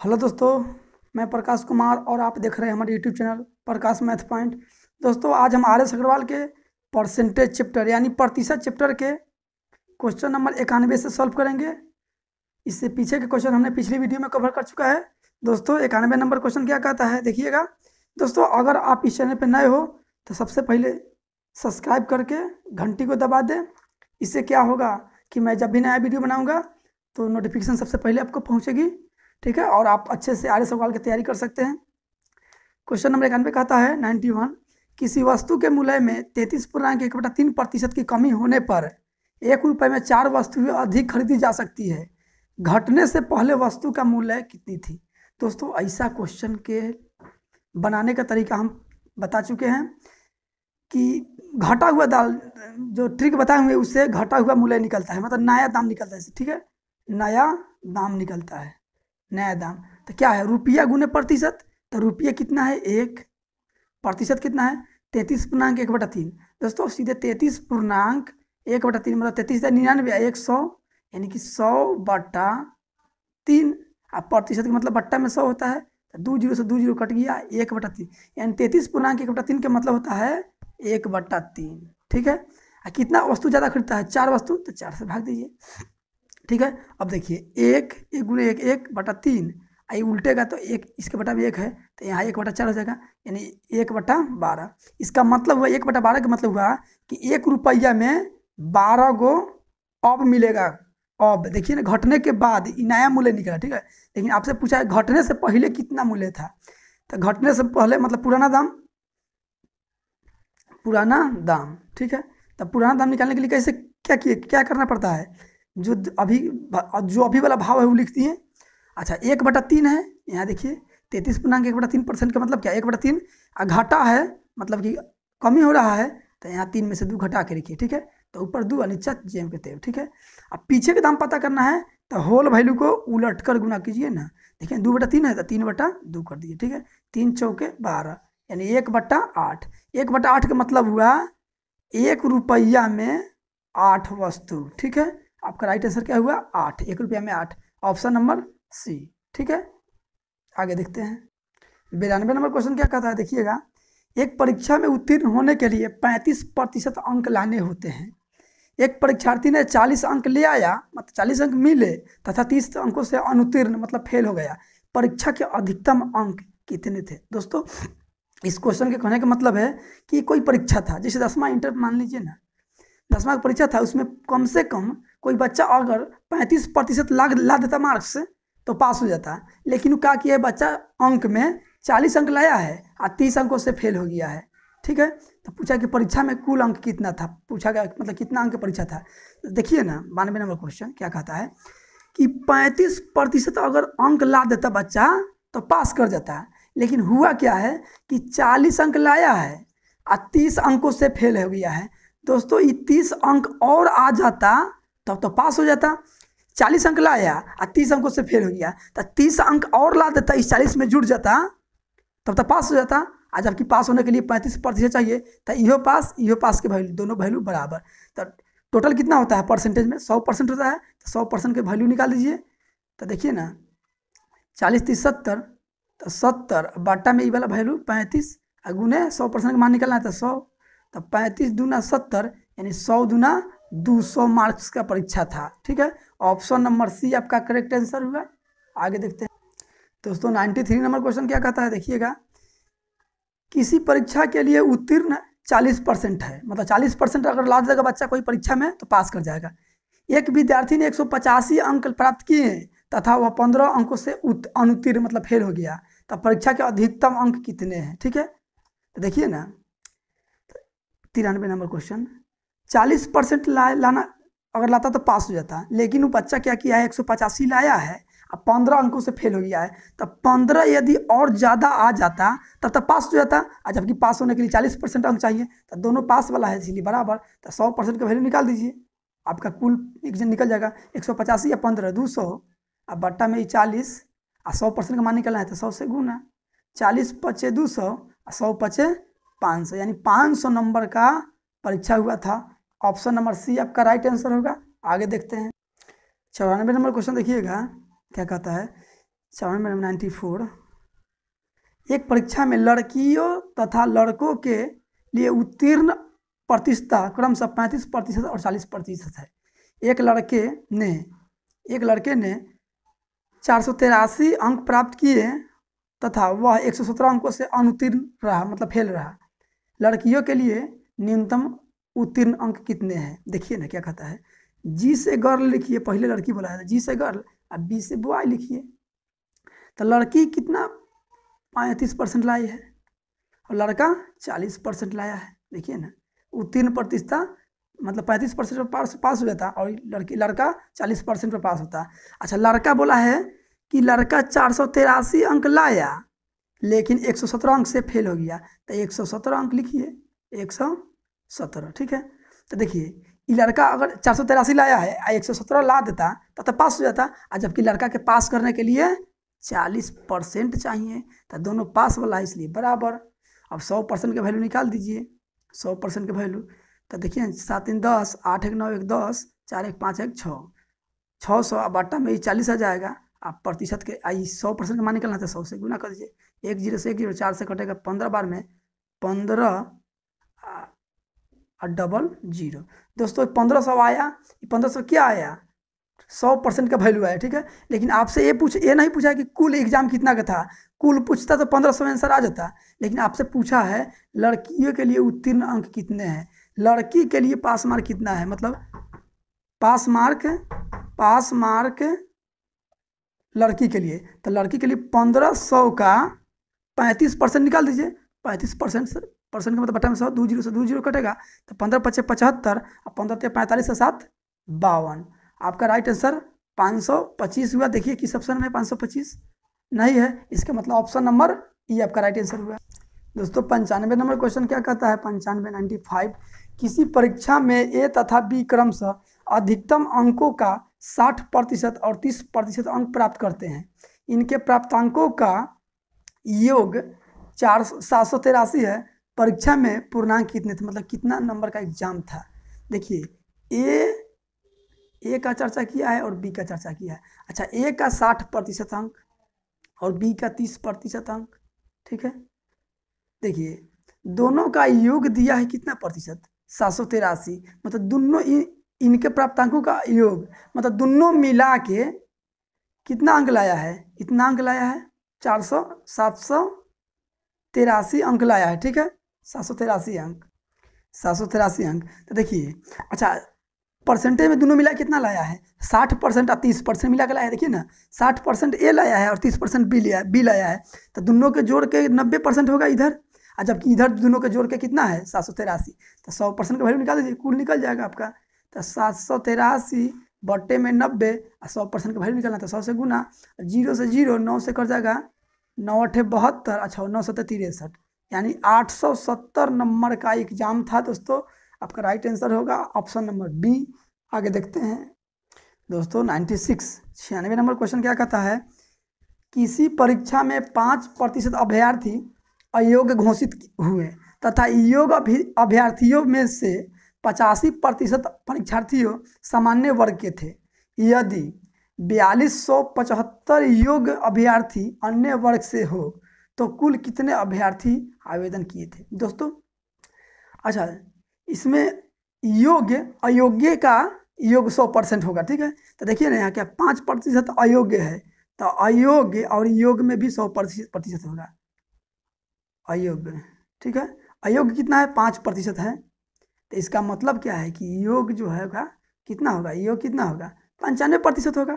Hello दोस्तों, मैं प्रकाश कुमार और आप देख रहे हैं हमारे यूट्यूब चैनल प्रकाश मैथ पॉइंट। दोस्तों, आज हम आर एस अग्रवाल के परसेंटेज चैप्टर यानी प्रतिशत चैप्टर के क्वेश्चन नंबर 91 से सॉल्व करेंगे। इससे पीछे के क्वेश्चन हमने पिछली वीडियो में कवर कर चुका है। दोस्तों, 91 नंबर क्वेश्चन क्या कहता है देखिएगा। दोस्तों, अगर आप इस चैनल पर नए हो तो सबसे पहले सब्सक्राइब करके घंटी को दबा दें। इससे क्या होगा कि मैं जब भी नया वीडियो बनाऊँगा तो नोटिफिकेशन सबसे पहले आपको पहुँचेगी, ठीक है, और आप अच्छे से आर एस अग्रवाल की तैयारी कर सकते हैं। क्वेश्चन नंबर 91 कहता है 91, किसी वस्तु के मूल्य में 33.1/3% की कमी होने पर ₹1 में 4 वस्तुएं अधिक खरीदी जा सकती है। घटने से पहले वस्तु का मूल्य कितनी थी। दोस्तों, ऐसा क्वेश्चन के बनाने का तरीका हम बता चुके हैं कि घटा हुआ दाल जो ट्रिक बताए हुए उससे घटा हुआ मूल्य निकलता है, मतलब नया दाम निकलता है, ठीक है, नया दाम निकलता है, नया दाम। तो क्या है, रुपया गुने प्रतिशत। तो रुपया कितना है 1, प्रतिशत कितना है 33.1/3। दोस्तों, सीधे 33.1/3 मतलब 33,99 100, यानी कि 100/3। अब प्रतिशत का मतलब बट्टा में 100 होता है, तो 2 जीरो से 2 जीरो कट गया, 1/3, यानी 33.1/3 का मतलब होता है 1/3, ठीक है। कितना वस्तु ज़्यादा खरीदता है, 4 वस्तु, तो 4 से भाग दीजिए, ठीक है। अब देखिए 1 गुने 1 1/3, आई उल्टेगा तो 1 इसके बटा में 1 है, तो यहाँ 1/4 हो जाएगा, यानी 1/12। इसका मतलब हुआ 1/12 का मतलब हुआ कि ₹1 में 12 गो अब मिलेगा। अब देखिए ना, घटने के बाद नया मूल्य निकला, ठीक है। लेकिन आपसे पूछा है घटने से पहले कितना मूल्य था, तो घटने से पहले मतलब पुराना दाम, ठीक है। तो पुराना दाम निकालने के लिए कैसे क्या करना पड़ता है, जो अभी वाला भाव है वो लिखती है। अच्छा, 1/3 है, यहाँ देखिए 33.1/3% का मतलब क्या, 1/3। घाटा है मतलब कि कमी हो रहा है, तो यहाँ 3 में से 2 घटा के रखिए, ठीक है। तो ऊपर 2 और नीचे जेम के तेव, ठीक है। अब पीछे के दाम पता करना है, तो होल वैल्यू को उलट कर गुना कीजिए ना। देखिए 2/3 है तो 3/2 कर दीजिए, ठीक है। 3 चौके 12, यानी 1/8। 1/8 का मतलब हुआ ₹1 में 8 वस्तु, ठीक है। आपका राइट आंसर क्या हुआ, 8, ₹1 में 8, ऑप्शन नंबर सी, ठीक है। आगे देखते हैं 92 नंबर क्वेश्चन क्या कहता है देखिएगा। एक परीक्षा में उत्तीर्ण होने के लिए 35% अंक लाने होते हैं। एक परीक्षार्थी ने 40 अंक ले आया, मतलब 40 अंक मिले, तथा 30 अंकों से अनुत्तीर्ण मतलब फेल हो गया। परीक्षा के अधिकतम अंक कितने थे। दोस्तों, इस क्वेश्चन के कहने का मतलब है कि कोई परीक्षा था, जैसे 10वां इंटर मान लीजिए ना, 10वां परीक्षा था, उसमें कम से कम कोई बच्चा अगर 35% ला देता मार्क्स तो पास हो जाता। लेकिन वो क्या किया है, बच्चा अंक में 40 अंक लाया है और 30 अंकों से फेल हो गया है, ठीक है। तो पूछा कि परीक्षा में कुल अंक कितना था, पूछा गया मतलब कितना अंक परीक्षा था। तो देखिए ना 92 नंबर क्वेश्चन क्या कहता है कि 35% अगर अंक ला देता बच्चा तो पास कर जाता है। लेकिन हुआ क्या है कि 40 अंक लाया है और 30 अंकों से फेल हो गया है। दोस्तों, ये 30 अंक और आ जाता तब तो पास हो जाता। 40 अंक लाया और 30 अंकों से फेल हो गया, तो 30 अंक और ला देता, इस 40 में जुड़ जाता, तब तो पास हो जाता। आज जबकि पास होने के लिए 35% चाहिए, तो इहो पास के वैल्यू दोनों वैल्यू बराबर। तो टोटल कितना होता है परसेंटेज में, 100% होता है, तो 100% के वैल्यू निकाल दीजिए। तो देखिए ना 40 30 70, तो 70 बाटा में ये वाला वैल्यू 35 गुने 100% का मान निकलना है तो 100, तो 35 दूना 70, यानी 100 दूना 200 मार्क्स का परीक्षा था, ठीक है। ऑप्शन नंबर सी आपका करेक्ट आंसर हुआ। आगे देखते हैं दोस्तों 93 नंबर क्वेश्चन क्या कहता है देखिएगा। किसी परीक्षा के लिए उत्तीर्ण 40% है, मतलब 40% अगर ला देगा बच्चा कोई परीक्षा में तो पास कर जाएगा। एक विद्यार्थी ने 185 अंक प्राप्त किए तथा वह 15 अंकों से अनुत्तीर्ण मतलब फेल हो गया, तब परीक्षा के अधिकतम अंक कितने हैं, ठीक है। तो देखिए ना 93 नंबर क्वेश्चन, 40% लाना अगर लाता तो पास हो जाता, लेकिन वो बच्चा क्या किया है 185 लाया है, अब 15 अंकों से फेल हो गया है, तब 15 यदि और ज़्यादा आ जाता तब तक पास हो जाता। और जबकि पास होने के लिए 40% अंक चाहिए, तो दोनों पास वाला है इसलिए बराबर, तो 100% का वैल्यू निकाल दीजिए, आपका कुल एक जन निकल जाएगा। 185 या 15 200, अब बट्टा में 40 और 100% का मान निकलना है तो 100 से गुना, 40 पचे 200 और 100 पचे 500, यानी 500 नंबर का परीक्षा हुआ था। ऑप्शन नंबर सी आपका राइट आंसर होगा। आगे देखते हैं 94 नंबर क्वेश्चन देखिएगा क्या कहता है। 94 एक परीक्षा में लड़कियों तथा लड़कों के लिए उत्तीर्ण प्रतिशत क्रमशः 35% और 40% है। एक लड़के ने 483 अंक प्राप्त किए तथा वह 117 अंकों से अनुत्तीर्ण रहा, मतलब फेल रहा। लड़कियों के लिए न्यूनतम उत्तीर्ण अंक कितने हैं? देखिए ना क्या कहता है, जी से गर्ल लिखिए, पहले लड़की बोला है, जी से गर्ल, अब बी से बॉय लिखिए। तो लड़की कितना 35% लाई है और लड़का 40% लाया है। देखिए ना, उत्तीर्ण प्रतिशत मतलब 35% पर पास हो जाता और लड़का 40% पर पास होता। अच्छा, लड़का बोला है कि लड़का 483 अंक लाया लेकिन 117 अंक से फेल हो गया, तो 117 अंक लिखिए, 117, ठीक है। तो देखिए, ये लड़का अगर 483 लाया है 117 ला देता तो पास हो जाता, और जबकि लड़का के पास करने के लिए 40% चाहिए, तो दोनों पास वाला है इसलिए बराबर। अब 100% के वैल्यू निकाल दीजिए, 100% के वैल्यू, तो देखिए 7 3 10, 8 1 9 1 10, 4 1 5 1 6, 600 बाटा में 40 आ जाएगा। आप प्रतिशत के 100% का मान निकलना था, 100 से गुना कर दीजिए, 1 0 से 1 0, 4 से कटेगा 15 बार में 15 और डबल 0। दोस्तों 1500 आया, 1500 क्या आया? 100% का वैल्यू आया, ठीक है। लेकिन आपसे ये नहीं पूछा कि कुल एग्जाम कितना का था, कुल पूछता तो 1500 आंसर आ जाता, लेकिन आपसे पूछा है लड़कियों के लिए उत्तीर्ण अंक कितने हैं, लड़की के लिए पास मार्क कितना है, मतलब पास मार्क लड़की के लिए, तो लड़की के लिए 1500 का 35% निकाल दीजिए, 35% का मतलब बटा में 100, 2 0 से 2 0 कटेगा, तो 15 5 75 और 15 45 से 7 52। आपका राइट आंसर 525 हुआ। देखिए किस ऑप्शन में 525 नहीं है, इसका मतलब ऑप्शन नंबर ई आपका राइट आंसर हुआ। दोस्तों 95 नंबर क्वेश्चन क्या कहता है, 95 किसी परीक्षा में ए तथा बी क्रमशः अधिकतम अंकों का 60% और 30% अंक प्राप्त करते हैं। इनके प्राप्तांकों का योग 783 है। परीक्षा में पूर्णांक कितने थे, मतलब कितना नंबर का एग्जाम था। देखिए ए का चर्चा किया है और बी का चर्चा किया है। अच्छा, ए का 60% अंक और बी का 30% अंक, ठीक है। देखिए दोनों का योग दिया है कितना प्रतिशत, 783, मतलब दोनों इनके प्राप्तांकों का योग, मतलब दोनों मिला के कितना अंक लाया है, इतना अंक लाया है 783 अंक लाया है, ठीक है। 783 अंक। तो देखिए, अच्छा परसेंटेज में दोनों मिला कितना लाया है, 60% और 30% मिला के लाया है। देखिए ना, 60% ए लाया है और 30% बी लाया है, तो दोनों के जोड़ के 90% होगा इधर, और जबकि इधर दोनों के जोड़ के कितना है 783, तो 100% का वैल्यू निकाल दीजिए, कुल निकल जाएगा आपका। तो 783 बट्टे में 90 और 100% का वैल्यू निकालना, तो 100 से गुना, 0 से 0, 9 से कट जाएगा 9 8 72, अच्छा 9 7 63, यानी 870 नंबर का एग्जाम था। दोस्तों आपका राइट आंसर होगा ऑप्शन नंबर बी। आगे देखते हैं दोस्तों 96 नंबर क्वेश्चन क्या कहता है, किसी परीक्षा में 5% अभ्यर्थी अयोग्य घोषित हुए तथा योग्य अभ्यर्थियों में से 85% परीक्षार्थियों सामान्य वर्ग के थे। यदि 4275 योग्य अभ्यर्थी अन्य वर्ग से हो तो कुल कितने अभ्यर्थी आवेदन किए थे। दोस्तों अच्छा, इसमें योग्य अयोग्य का योग 100% होगा, ठीक है। तो देखिए ना यहाँ क्या 5% अयोग्य है, तो अयोग्य और योग में भी 100% होगा अयोग्य, ठीक है। अयोग्य कितना है, 5% है, तो इसका मतलब क्या है कि योग जो है कितना होगा, योग कितना होगा 95% होगा,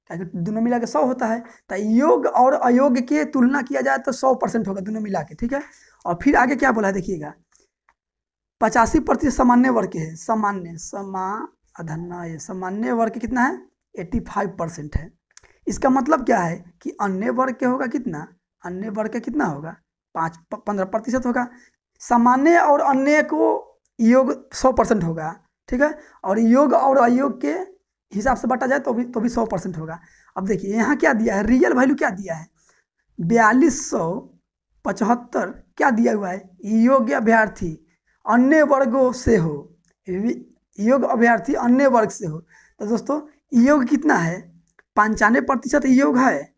क्योंकि दोनों मिला के 100 होता है। तो योग और अयोग्य की तुलना किया जाए तो 100% होगा दोनों मिला के, ठीक है। और फिर आगे क्या बोला है देखिएगा, 85% सामान्य वर्ग के है, सामान्य वर्ग के कितना है 85% है। इसका मतलब क्या है कि अन्य वर्ग के होगा कितना, अन्य वर्ग के कितना होगा 15% होगा। सामान्य और अन्य को योग 100% होगा, ठीक है, और योग और अयोग के हिसाब से बांटा जाए तो भी 100% होगा। अब देखिए यहाँ क्या दिया है, रियल वैल्यू क्या दिया है 4275 क्या दिया हुआ है, योग्य अभ्यर्थी अन्य वर्गों से हो, योग्य अभ्यर्थी अन्य वर्ग से हो। तो दोस्तों योग कितना है 95% योग है,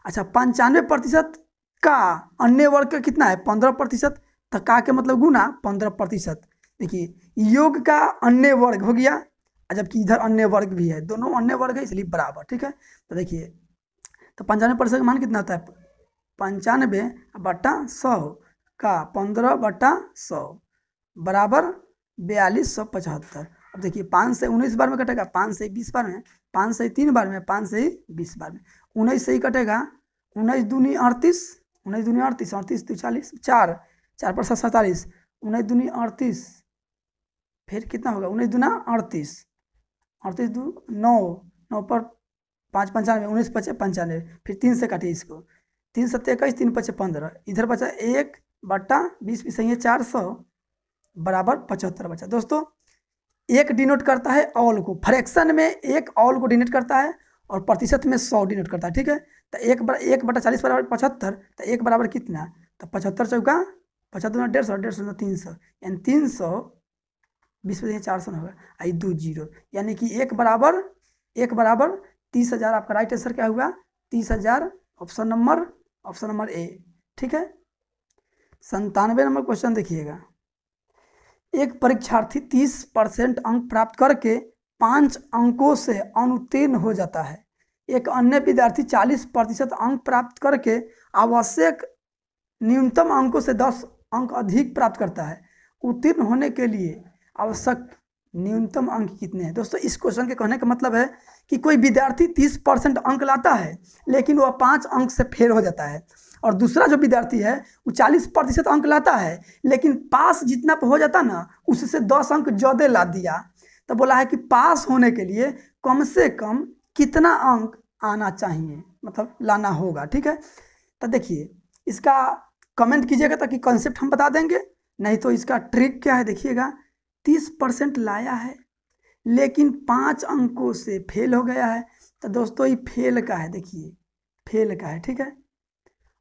अच्छा 95% का अन्य वर्ग का कितना है 15%, तो का के मतलब गुना 15%। देखिए योग का अन्य वर्ग हो गया, जबकि इधर अन्य वर्ग भी है, दोनों अन्य वर्ग है इसलिए बराबर, ठीक है। तो देखिए तो 95% का मान कितना होता है 95/100 का 15/100 बराबर 4275। अब देखिए 5 से 19 बार में कटेगा, 5 से 20 बार में, 5 से 3 बार में, 5 से 20 बार में, 19 से ही कटेगा, 19 दूनी 38, 19 दूनी 38, 38 दू 40, 4 4 पर 47, 19 दूनी 38, फिर कितना होगा 19 दूना 38, 38 दू 9, 9 पर 5 95, 19 पचे 95, फिर 3 से काटिए इसको, 3 सत्ते 21, 3 पचे 15, इधर बचा 1/20 भी सही है 400 बराबर 75 बचा। दोस्तों एक डिनोट करता है ऑल को, फ्रैक्शन में एक ऑल को डिनोट करता है और प्रतिशत में 100 डिनोट करता है, ठीक है। तो 1/40 बराबर 75, तो 1 बराबर कितना, तो 75 चौका 75 150, 150 300, यानी 300 20 में 400 होगा, आई 2 0, यानी कि 1 बराबर 30,000। आपका राइट आंसर क्या हुआ 30,000, ऑप्शन नंबर ए, ठीक है। 97 नंबर क्वेश्चन देखिएगा, एक परीक्षार्थी 30% अंक प्राप्त करके 5 अंकों से अनुत्तीर्ण हो जाता है। एक अन्य विद्यार्थी 40% अंक प्राप्त करके आवश्यक न्यूनतम अंकों से 10 अंक अधिक प्राप्त करता है। उत्तीर्ण होने के लिए आवश्यक न्यूनतम अंक कितने हैं। दोस्तों इस क्वेश्चन के कहने का मतलब है कि कोई विद्यार्थी 30% अंक लाता है लेकिन वह 5 अंक से फेल हो जाता है, और दूसरा जो विद्यार्थी है वो 40% अंक लाता है लेकिन पास जितना हो जाता ना उससे 10 अंक ज़्यादा ला दिया। तो बोला है कि पास होने के लिए कम से कम कितना अंक आना चाहिए, मतलब लाना होगा, ठीक है। तो देखिए इसका कमेंट कीजिएगा ताकि कॉन्सेप्ट हम बता देंगे, नहीं तो इसका ट्रिक क्या है देखिएगा। 30% लाया है लेकिन 5 अंकों से फेल हो गया है, तो दोस्तों ये फेल का है, देखिए फेल का है, ठीक है।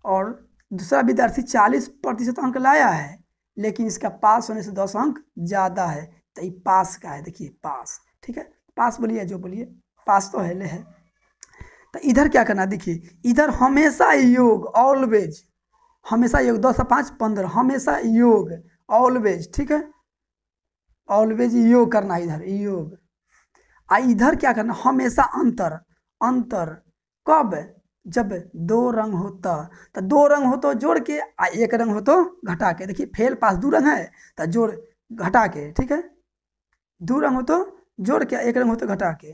और दूसरा विद्यार्थी 40% अंक लाया है लेकिन इसका पास होने से 10 अंक ज़्यादा है, तो ये पास का है, देखिए पास, ठीक है। पास बोलिए जो बोलिए, पास तो है ले है। तो इधर क्या करना, देखिए इधर हमेशा योग, ऑलवेज, हमेशा योग, 2 से 5 15, हमेशा योग ऑलवेज, ठीक है, ऑलवेज योग करना है इधर योग। इधर क्या करना, हमेशा अंतर कब, जब 2 रंग होता, तो 2 रंग हो तो जोड़ के, 1 रंग हो तो घटा के। देखिए फेल पास 2 रंग है तो जोड़ घटा के, ठीक है, 2 रंग हो तो जोड़ के, 1 रंग हो तो घटा के।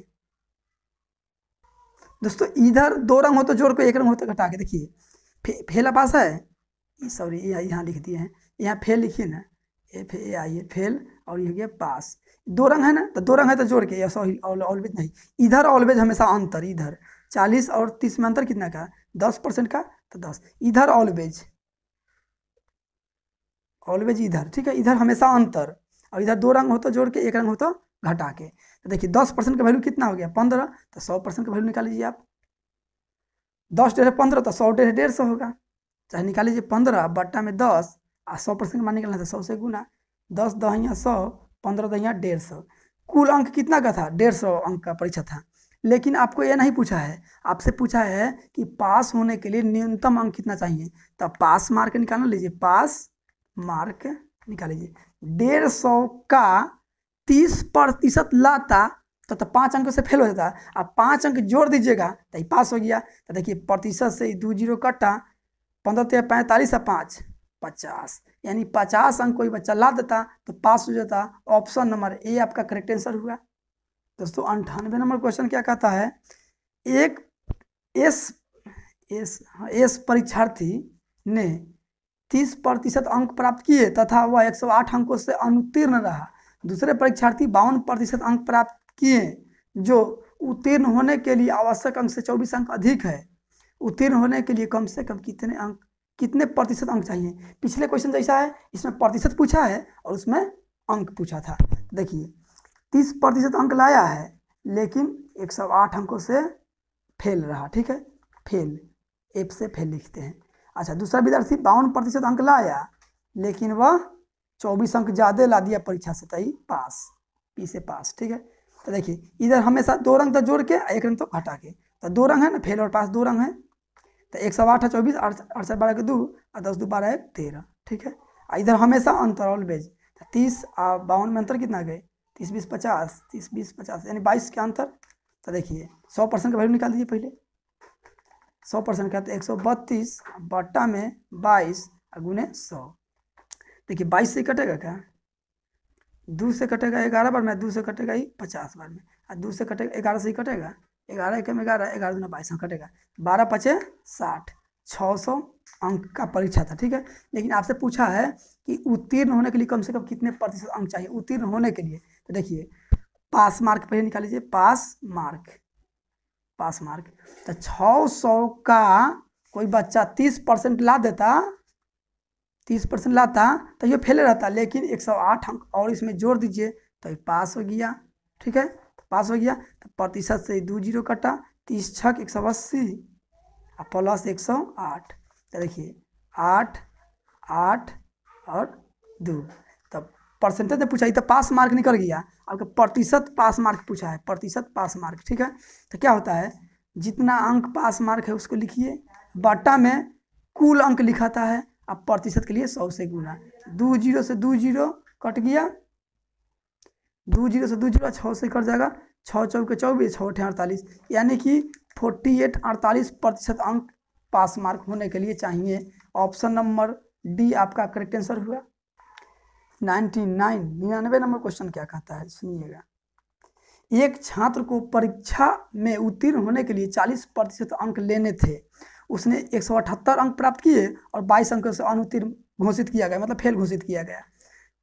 दोस्तों इधर 2 रंग हो तो जोड़ के, 1 रंग हो तो घटा के। देखिए फेल पास है, सॉरी यहाँ लिख दिए हैं, यहाँ फेल लिखिए ना, FAI फेल, और ये हो गया पास। 2 रंग है ना, तो 2 रंग है तो जोड़ के, सॉरी ऑलवेज नहीं, इधर ऑलवेज हमेशा अंतर, इधर 40 और 30 में अंतर कितना का 10% का, तो 10, इधर ऑलवेज इधर, ठीक है, इधर हमेशा अंतर, और इधर 2 रंग हो तो जोड़ के, 1 रंग हो तो घटा के। तो देखिए 10% का वैल्यू कितना हो गया 15, तो 100% का वैल्यू निकाल लीजिए आप, 10 डेढ़ 15 तो 100 डेढ़ 150 होगा, चाहे निकाल लीजिए 15 बट्टा में 10, 100% का मान निकलना था 100 से गुना, 10 दहिया 100, 15 दहिया 150, कुल अंक कितना का था 150 अंक का परीक्षा था। लेकिन आपको ये नहीं पूछा है, आपसे पूछा है कि पास होने के लिए न्यूनतम अंक कितना चाहिए, तो पास मार्क निकालना, लीजिए पास मार्क निकाल लीजिए। 150 का 30% लाता तो 5 अंक से फेल हो जाता, अब 5 अंक जोड़ दीजिएगा तो ये पास हो गया। तो देखिए प्रतिशत से 2 0 कटा, 15 से 45 5 50, यानी 50 अंक कोई बच्चा ला देता तो पास हो जाता। ऑप्शन नंबर ए आपका करेक्ट आंसर हुआ। दोस्तों 98 नंबर क्वेश्चन क्या कहता है, एक एस परीक्षार्थी ने 30% अंक प्राप्त किए तथा वह 108 अंकों से अनुत्तीर्ण रहा। दूसरे परीक्षार्थी 52% अंक प्राप्त किए जो उत्तीर्ण होने के लिए आवश्यक अंक से 24 अंक अधिक है। उत्तीर्ण होने के लिए कम से कम कितने प्रतिशत अंक चाहिए। पिछले क्वेश्चन जैसा है, इसमें प्रतिशत पूछा है और उसमें अंक पूछा था। देखिए 30% अंक लाया है लेकिन 108 अंकों से फेल रहा, ठीक है, फेल, एफ से फेल लिखते हैं। अच्छा दूसरा विद्यार्थी 52% अंक लाया लेकिन वह 24 अंक ज़्यादा ला दिया परीक्षा से, तई पास, पी से पास, ठीक है। तो देखिए इधर हमेशा 2 रंग तो जोड़ के, 1 रंग तो घटा के, तो 2 रंग है ना, फेल और पास 2 रंग है। तो 108 है 24, 8 से 12 के 2 और 10 2 12 1 13, ठीक है। इधर हमेशा अंतर ऑलवेज, 30 और 52 में अंतर कितना गए, 30 20 50, 30 20 50 यानी 22 के अंतर। तो देखिए 100% का वैल्यू निकाल दीजिए पहले। 100% का तो 132 बट्टा में 22 गुने 100। देखिए 22 से कटेगा क्या, 2 से कटेगा 11 बार में, 2 से कटेगा ही 50 बार में, और 2 से कटेगा 11 से ही कटेगा, 11 एकम 11, 11 दूना 22 कटेगा, 12 पचे 60, 600 अंक का परीक्षा था, ठीक है। लेकिन आपसे पूछा है कि उत्तीर्ण होने के लिए कम से कम कितने प्रतिशत अंक चाहिए उत्तीर्ण होने के लिए। तो देखिए पास मार्क पहले निकाल लीजिए, पास मार्क तो 600 का कोई बच्चा 30% ला देता, 30% लाता तो ये फेल रहता, लेकिन 108 अंक और इसमें जोड़ दीजिए तो ये पास हो गया, ठीक है। तो पास हो गया, तो प्रतिशत से 2 जीरो कटा, 30 छक 180 और प्लस 108। तो देखिए 8 8 और 2, तब परसेंटेज में पूछा, तो पास मार्क निकल गया। आपका प्रतिशत पास मार्क पूछा है, प्रतिशत पास मार्क, ठीक है। तो क्या होता है, जितना अंक पास मार्क है उसको लिखिए, बट्टा में कुल अंक लिखाता है, अब प्रतिशत के लिए 100 से गुना, 2 जीरो से 2 जीरो कट गया, 2 जीरो से 2 जीरो 6 से कट जाएगा, 6 चौके 24, 6 अठे 48, यानी कि 48% अंक पास मार्क होने के लिए चाहिए। ऑप्शन नंबर डी आपका करेक्ट आंसर हुआ। 99 नंबर क्वेश्चन क्या कहता है, सुनिएगा। एक छात्र को परीक्षा में उत्तीर्ण होने के लिए 40% अंक लेने थे, उसने 178 अंक प्राप्त किए और 22 अंकों से अनुत्तीर्ण घोषित किया गया, मतलब फेल घोषित किया गया।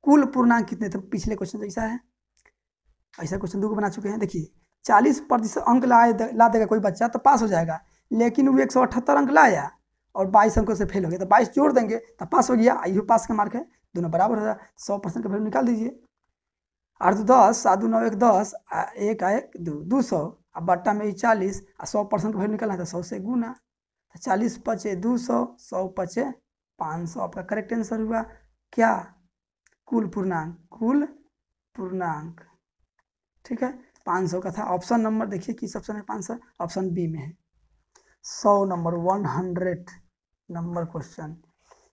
कुल पूर्णांक कितने थे, पिछले क्वेश्चन जैसा है, ऐसा क्वेश्चन 2 को बना चुके हैं। देखिए 40% अंक ला देगा कोई बच्चा तो पास हो जाएगा, लेकिन वो 178 अंक लाया और 22 अंकों से फेल हो गया, तो 22 जोड़ देंगे तो पास हो गया, ये पास का मार्क है, दोनों बराबर हो जाए। 100% का वैल्यू निकाल दीजिए, 8 2 10, 7 2 9 1 10, 1 1 2 200, अब बट्टा में 40, 100% का वैल्यू निकालना था 100 से गुना, 40 पचे 200, 100 पचे 500, आपका करेक्ट आंसर हुआ क्या, कुल पूर्णांक, ठीक है। 500 का था। ऑप्शन नंबर देखिए किस ऑप्शन में 500, ऑप्शन बी में है। 100 नंबर 100 नंबर क्वेश्चन,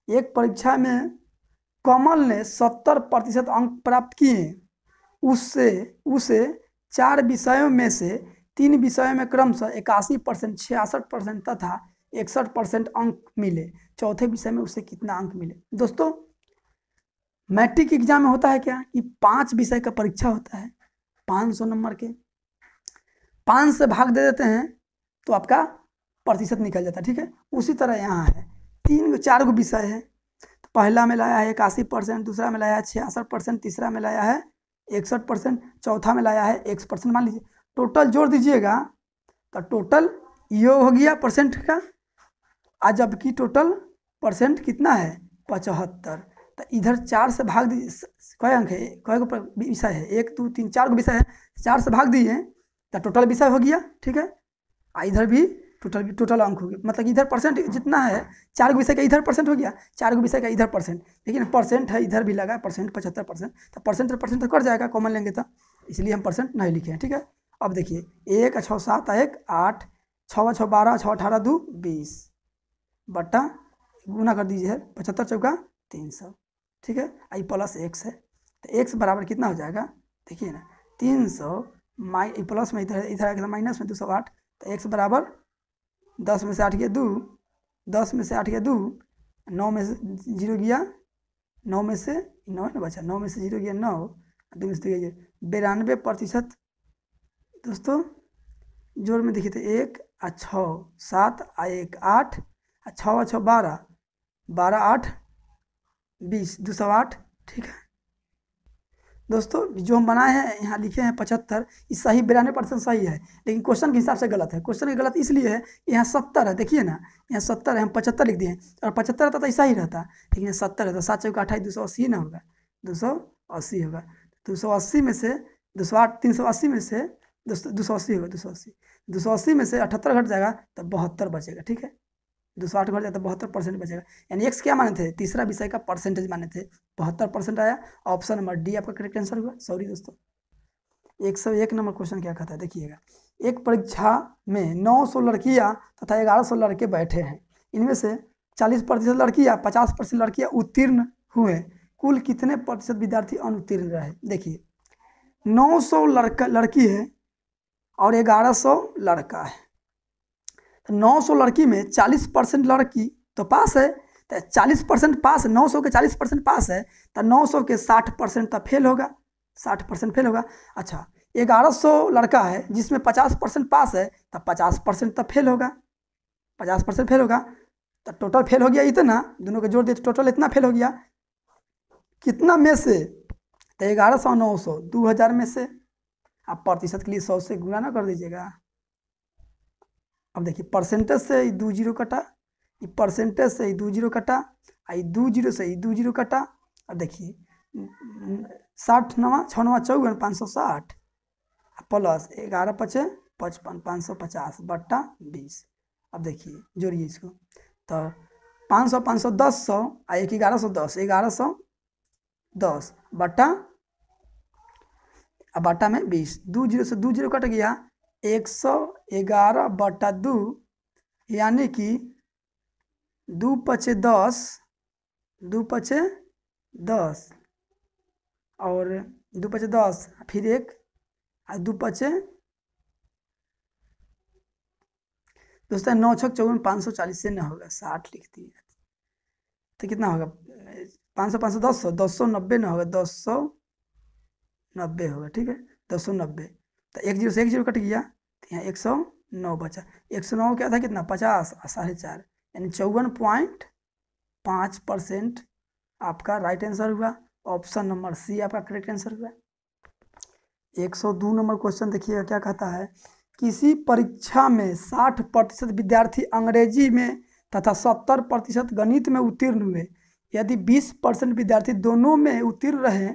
एक परीक्षा में कमल ने 70% अंक प्राप्त किए, उसे 4 विषयों में से 3 विषयों में क्रमशः 81%, 66% तथा 61% अंक मिले, चौथे विषय में उसे कितना अंक मिले। दोस्तों मैट्रिक एग्जाम में होता है क्या कि 5 विषय का परीक्षा होता है, 500 नंबर के 5 से भाग दे देते हैं तो आपका प्रतिशत निकल जाता है, ठीक है। उसी तरह यहाँ है 4 गो विषय है, तो पहला में लाया है 81%, दूसरा में लाया है 66%, तीसरा में लाया है 61%, चौथा में लाया है 1% मान लीजिए। टोटल जोड़ दीजिएगा तो टोटल योग हो गया परसेंट का, आज जबकि टोटल परसेंट कितना है 75। तो इधर 4 से भाग दीजिए, कई अंक है, कई गो विषय है, 1 2 3 4 गो विषय है, 4 से भाग दिए तो टोटल विषय हो गया, ठीक है। इधर भी टोटल अंक हो गया, मतलब इधर परसेंट जितना है 4 गो विषय का इधर परसेंट हो गया, 4 गो विषय का इधर परसेंट, लेकिन परसेंट है इधर भी लगा परसेंट 75%, तो परसेंट तो कट जाएगा, कॉमन लेंगे तो, इसलिए हम परसेंट नहीं लिखे हैं, ठीक है। अब देखिए 1 6 7 1 8, 6 6 12, 6 18 2 20, बट्टा गुना कर दीजिए 75 चौका 300, ठीक है। आई प्लस x है, तो x बराबर कितना हो जाएगा, देखिए ना 300 प्लस में इधर आएगा माइनस में 208, तो x बराबर 10 में से 8 गया 2, 10 में से 8 गया 2, 9 में से 0 गया, 9 में से 9 ना बचा, 9 में से 0 गया 9, 2 में से 2 गया 92%। दोस्तों जोड़ में देखिए तो 1 और 6 7 और 1 8 और 6 और 6 12, 12 8 20, 208, ठीक है। दोस्तों जो हम बनाए हैं यहाँ लिखे हैं 75, इस सही 92% सही है, लेकिन क्वेश्चन के हिसाब से गलत है। क्वेश्चन गलत इसलिए है यहाँ 70 है, देखिए ना यहाँ 70 है, हम 75 लिख दिए हैं, और 75 रहता तो ऐसा ही रहता, लेकिन 70 है तो 7 चौका 28 280 ना होगा, 280 होगा, 280 में से 208, 380 में से 280 होगा, 280 में से 78 घट जाएगा तो 72 बचेगा, ठीक है। 208 घट जाता तो 72% बचेगा, यानी x क्या माने थे, तीसरा विषय का परसेंटेज माने थे, 72% आया। ऑप्शन नंबर डी आपका करेक्ट आंसर हुआ। सॉरी दोस्तों। 101 नंबर क्वेश्चन क्या कहता है, देखिएगा। एक परीक्षा में 900 लड़कियां तथा 1100 लड़के बैठे हैं, इनमें से 40% लड़कियाँ 50% लड़कियाँ उत्तीर्ण हुए, कुल कितने प्रतिशत विद्यार्थी अनुत्तीर्ण रहे? देखिए 900 लड़की है और 1100 लड़का है, तो 900 लड़की में 40% लड़की तो पास है, तो 40% पास, 900 के 40% पास है, तो 900 के 60% तो फेल होगा, 60% फेल होगा। अच्छा 1100 लड़का है जिसमें 50% पास है, तो 50% तो फेल होगा, 50% फेल होगा, तो टोटल फेल हो गया इतना, दोनों के जोड़ दिए टोटल इतना फेल हो गया, कितना में से? तो 1100 900 2000 में से। आप प्रतिशत के लिए 100 से गुणा ना कर दीजिएगा। अब देखिए परसेंटेज से 2 जीरो कटा, ये परसेंटेज से 2 जीरो कटा, 2 जीरो से 2 जीरो कटा। अब देखिए 60 नवा 6 नवा 54 560 प्लस 11 पचे 55 550 बट्टा 20। अब देखिए जोड़िए इसको, तो 500 510 100 एक 1110 1110 बट्टा, अब बट्टा में 20, 2 जीरो से 2 जीरो कट गया, 111 बट्टा 2 यानी कि 2 पचे 10 2 पचे 10 और 2 पचे 10 फिर 1 और 2 पचे दोस्तों 9 छक 54 540 से न होगा 60 लिख दिए, तो कितना होगा 500 510 290 न होगा 290 होगा, ठीक है 290। तो 1 जीरो से 1 जीरो कट गया, तो यहाँ 109 बचा, 109 क्या था कितना 50 और 4.5 यानी 54.5% आपका राइट आंसर हुआ। ऑप्शन नंबर सी आपका करेक्ट आंसर हुआ। 102 नंबर क्वेश्चन देखिएगा क्या कहता है, किसी परीक्षा में 60% विद्यार्थी अंग्रेजी में तथा 70% गणित में उत्तीर्ण हुए, यदि 20% विद्यार्थी दोनों में उत्तीर्ण रहे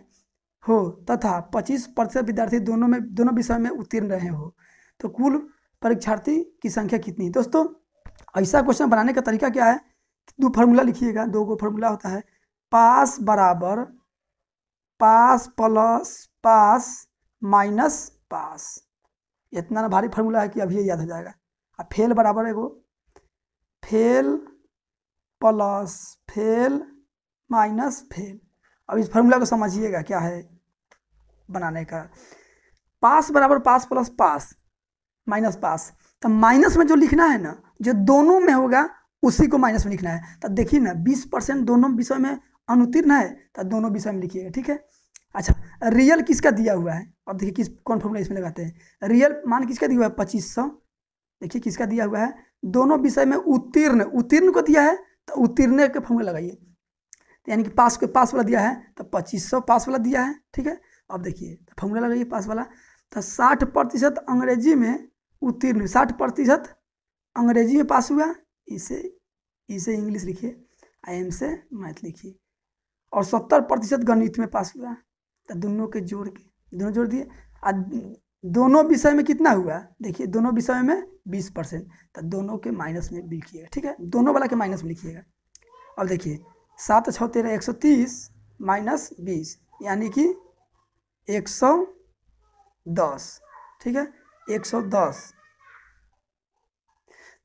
हो तथा 25% विद्यार्थी दोनों विषय में उत्तीर्ण रहे हो, तो कुल परीक्षार्थी की संख्या कितनी? दोस्तों ऐसा क्वेश्चन बनाने का तरीका क्या है, 2 फार्मूला लिखिएगा, 2 गो फार्मूला होता है, पास बराबर पास प्लस पास माइनस पास, इतना ना भारी फार्मूला है कि अभी ये याद हो जाएगा। अब फेल बराबर है वो fail plus fail minus fail. अब इस फार्मूला को समझिएगा क्या है बनाने का, पास बराबर पास प्लस पास माइनस पास, तो माइनस में जो लिखना है ना, जो दोनों में होगा उसी को माइनस में लिखना है। तो देखिए ना 20% दोनों विषय में अनुत्तीर्ण है, तो दोनों विषय में लिखिएगा, ठीक है। अच्छा रियल किसका दिया हुआ है, अब देखिए किस कौन फॉर्मूला इसमें लगाते हैं, रियल मान किसका दिया हुआ है 2500, देखिए किसका दिया हुआ है, दोनों विषय में उत्तीर्ण को दिया है, तो उत्तीर्ण के फॉर्मूला लगाइए, यानी कि पास के पास वाला दिया है तो 2500 पास वाला दिया है, ठीक है। अब देखिए फॉर्मूला लगाइए पास वाला, तो 60% अंग्रेजी में उत्तीर्ण, 60% अंग्रेजी में पास हुआ, इसे इंग्लिश लिखिए, IM से मैथ लिखिए, और 70% गणित में पास हुआ, तो दोनों के जोड़ के दोनों जोड़ दिए। दोनों विषय में कितना हुआ, देखिए दोनों विषय में 20%, तो दोनों के माइनस में लिखिएगा, ठीक है, दोनों वाला के माइनस में लिखिएगा। अब देखिए 7 6 13 130 माइनस 20 यानी कि 110, ठीक है 110।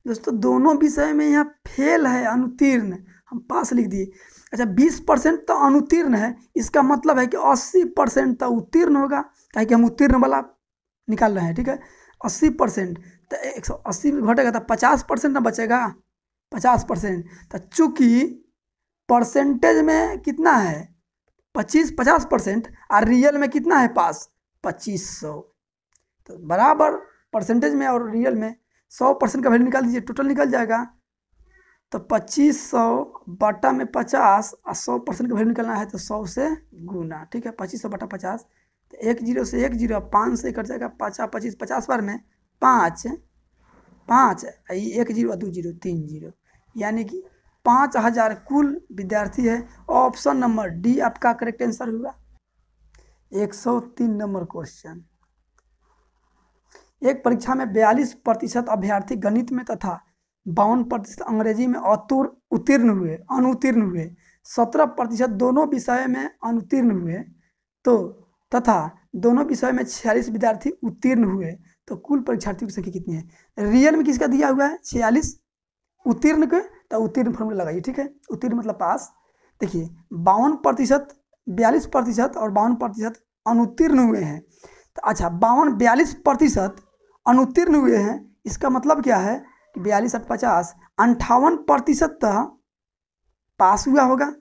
दोस्तों दोनों विषय में यहाँ फेल है, अनुत्तीर्ण, हम पास लिख दिए। अच्छा 20% तो अनुत्तीर्ण है, इसका मतलब है कि 80% तो उत्तीर्ण होगा, क्या कि हम उत्तीर्ण वाला निकाल रहे हैं, ठीक है। 80% तो 180 घटेगा तो 50% ना बचेगा, 50%। तो चूँकि परसेंटेज में कितना है 50% और रियल में कितना है पास 2500, तो बराबर परसेंटेज में और रियल में 100% का वैल्यू निकाल दीजिए, टोटल निकल जाएगा। तो 2500 बटा में 50 और 100% का वैल्यू निकलना है तो 100 से गुना, ठीक है 2500 बटा 50, तो 1 जीरो से 1 जीरो 5 से कट जाएगा, 5 25 50 बार में 5 5 1 जीरो 2 जीरो 3 जीरो, यानी कि 5000 कुल विद्यार्थी है। ऑप्शन नंबर डी आपका करेक्ट आंसर हुआ। 103 नंबर क्वेश्चन, एक परीक्षा में 42% अभ्यर्थी गणित में तथा 52% अंग्रेजी में अनुत्तीर्ण हुए, 17% दोनों विषय में अनुत्तीर्ण हुए, तो तथा दोनों विषय में 46 विद्यार्थी उत्तीर्ण हुए, तो कुल परीक्षार्थियों की संख्या कितनी है? रियल में किसका दिया हुआ है 46, उत्तीर्ण के तो उत्तीर्ण फॉर्मूला लगाइए, ठीक है। उत्तीर्ण मतलब पास। देखिए 52%, 42% और 52% अनुत्तीर्ण हुए हैं। तो अच्छा 42% अनुत्तीर्ण हुए हैं, इसका मतलब क्या है कि 42 और 50 58% पास हुआ होगा,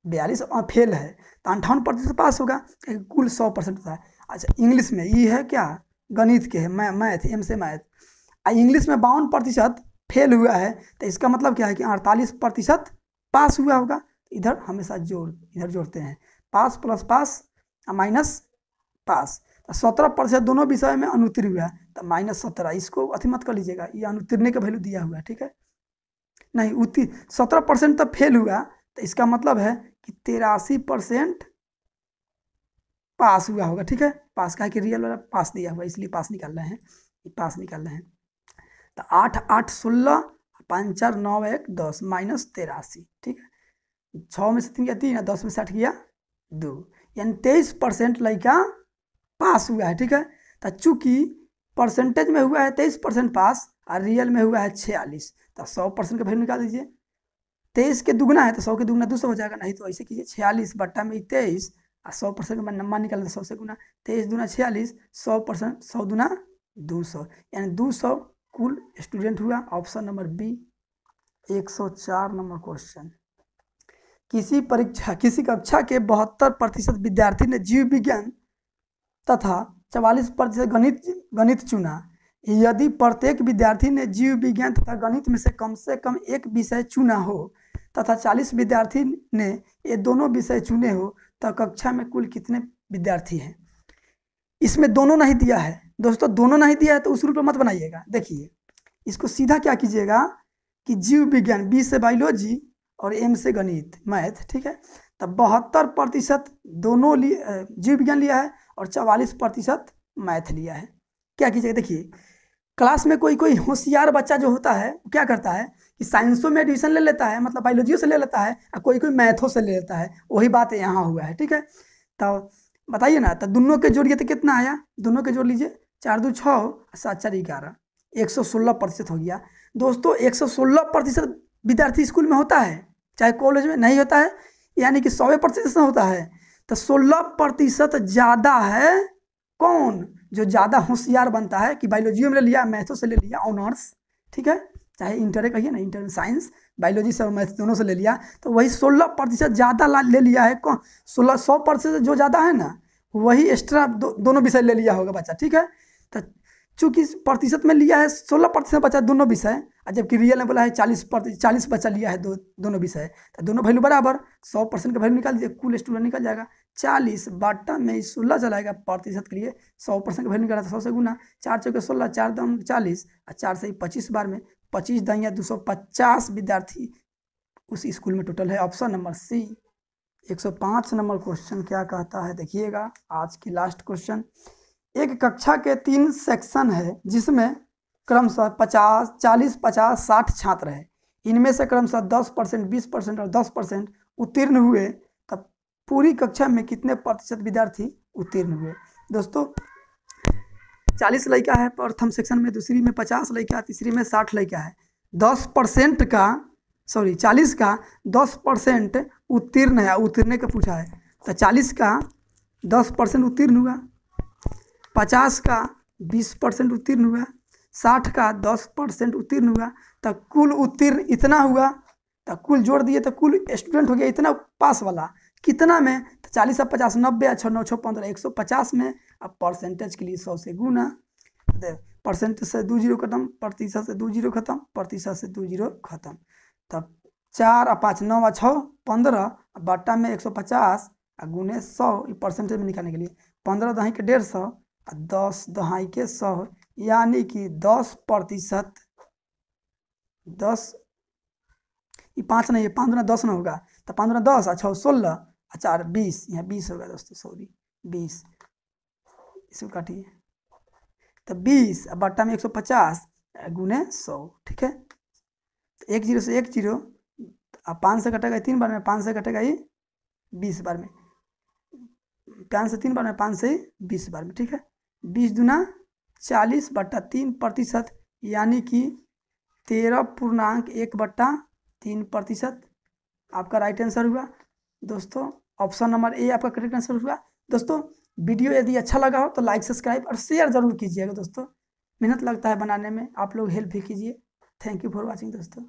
42 फेल है तो 58% पास होगा, कुल 100% होता है। अच्छा इंग्लिश में ये है क्या, गणित के है, मैथ, एम से मैथ। इंग्लिश में 52% फेल हुआ है तो इसका मतलब क्या है कि 48% पास हुआ होगा। इधर हमेशा इधर जोड़ते हैं, पास प्लस पास माइनस पास। तो 17% दोनों विषय में अनुत्तीर्ण हुआ है तो -17, इसको अति मत कर लीजिएगा, ये अनुत्तीर्ण का वैल्यू दिया हुआ है, ठीक है। नहीं उत्तीर्ण 17% तक फेल हुआ तो इसका मतलब है कि 83% पास हुआ होगा, ठीक है। पास का है कि रियल वाला पास दिया हुआ इसलिए पास निकाल रहे हैं, पास निकाल रहे हैं। तो 8 8 16, 5 4 9 1 10 -83, ठीक है। 6 में से 3 गया 3, 10 में से 8 गया 2, यानी 23% लड़का पास हुआ है, ठीक है। तो चूंकि परसेंटेज में हुआ है 23% पास और रियल में हुआ है 46, तो 100% का वैल्यू निकाल दीजिए। 23 के दुगना है तो 100 के दुगना 200 हो जाएगा, नहीं तो ऐसे कीजिए 46 बट्टा में 23 और 100% का नंबर निकाल 100 से गुना, 23 दूना 46, 100%, 100 दूना 200, यानी 200 कुल स्टूडेंट हुआ। Option number B 104 number question. किसी कक्षा के 72% विद्यार्थी ने जीव विज्ञान तथा 44% गणित चुना। यदि प्रत्येक विद्यार्थी ने जीव विज्ञान तथा गणित में से कम एक विषय चुना हो तथा 40 विद्यार्थी ने ये दोनों विषय चुने हो तो कक्षा में कुल कितने विद्यार्थी हैं। इसमें दोनों नहीं दिया है दोस्तों, दोनों नहीं दिया है तो उस रूप में मत बनाइएगा। देखिए इसको सीधा क्या कीजिएगा कि जीव विज्ञान, बी से बायोलॉजी और एम से गणित मैथ, ठीक है। तो 72% दोनों जीव विज्ञान लिया है और 44% मैथ लिया है। क्या कीजिएगा, देखिए क्लास में कोई होशियार बच्चा जो होता है क्या करता है कि साइंसों में एडमिशन ले लेता है, मतलब बायोलॉजियों से ले लेता है, और कोई मैथों से ले लेता है। वही बात यहाँ हुआ है, ठीक है। तो बताइए ना, तो दोनों के जोड़िए तो कितना आया, दोनों के जोड़ लीजिए, 4 2 6, 7 4 11, 116% हो गया। दोस्तों 116% विद्यार्थी स्कूल में होता है, चाहे कॉलेज में नहीं होता है, यानी कि 100% होता है। तो 16% ज़्यादा है कौन, जो ज़्यादा होशियार बनता है कि बायोलॉजी में ले लिया, मैथों से ले लिया ऑनर्स, ठीक है, चाहे इंटर कहिए ना, इंटर में साइंस बायोलॉजी से और मैथ दोनों से ले लिया, तो वही 16% ज़्यादा ले लिया है कौन, 100% जो ज़्यादा है ना वही एक्स्ट्रा दोनों विषय ले लिया होगा बच्चा, ठीक है। तो चूँकि प्रतिशत में लिया है 16% बच्चा दोनों विषय, और जबकि रियल में बोला है 40 बच्चा लिया है दोनों विषय, तो दोनों वैल्यू बराबर, 100% का वैल्यू निकाल दीजिए, कुल स्टूडेंट निकल जाएगा। 40 बट्टा में 16 चलाएगा प्रतिशत के लिए, 100% का वैल्यू निकाला था 100 से गुना, 4 चौके 16, 4 दम 40 और 4 से 25 बार में 25 दाइया 250 विद्यार्थी उस स्कूल में टोटल है। Option number C 105 number question क्या कहता है, देखिएगा आज की लास्ट क्वेश्चन। एक कक्षा के 3 सेक्शन है जिसमें क्रमशः 50 40 50 60 छात्र हैं। इनमें से क्रमशः 10%, 20% और 10% उत्तीर्ण हुए, तब पूरी कक्षा में कितने प्रतिशत विद्यार्थी उत्तीर्ण हुए। दोस्तों 40 लड़का है प्रथम सेक्शन में, दूसरी में 50 लड़का, तीसरी में 60 लड़का है। 10% का 40 का 10% उत्तीर्ण है, उत्तीर्ण का पूछा है, तो 40 का 10% उत्तीर्ण हुआ, 50 का 20% उत्तीर्ण हुआ, 60 का 10% उत्तीर्ण हुआ, तो कुल उत्तीर्ण इतना हुआ। तो कुल जोड़ दिए तो कुल स्टूडेंट हो गया इतना पास वाला, कितना में, तो 40 और 50 90, 6 9 6 15 150 में। अब परसेंटेज के लिए 100 से गुना, परसेंटेज से 2 जीरो खत्म, प्रतिशत से 2 जीरो खत्म, प्रतिशत से 2 जीरो खत्म। तब 4 और 5 9 और 6 15 बट्टा में 150 और गुने 100, परसेंटेज में निकालने के लिए 15 दहाई के 150 और 10 दहाई के 100, यानी कि 10%, 10 ये 5 नहीं है, 5 दुना 10 ना होगा, तो 5 दुना 10 और 6 16 और 4 20, यहाँ 20 होगा दोस्तों, सॉरी 20, इसको काटिए, तो 20 और बट्टा में 150 गुने 100, ठीक है। तो 1 जीरो से 1 जीरो, अब 5 से कटेगा 3 बार में, 5 से कटेगा ये 20 बार में, 5 से 3 बार में, 5 से 20 बार में, ठीक है। 20 दुना 40 बट्टा 3 प्रतिशत, यानी कि 13.1 बट्टा 3% आपका राइट आंसर हुआ दोस्तों। ऑप्शन नंबर ए आपका करेक्ट आंसर हुआ दोस्तों। वीडियो यदि अच्छा लगा हो तो लाइक सब्सक्राइब और शेयर जरूर कीजिएगा दोस्तों। मेहनत लगता है बनाने में, आप लोग हेल्प भी कीजिए। थैंक यू फॉर वॉचिंग दोस्तों।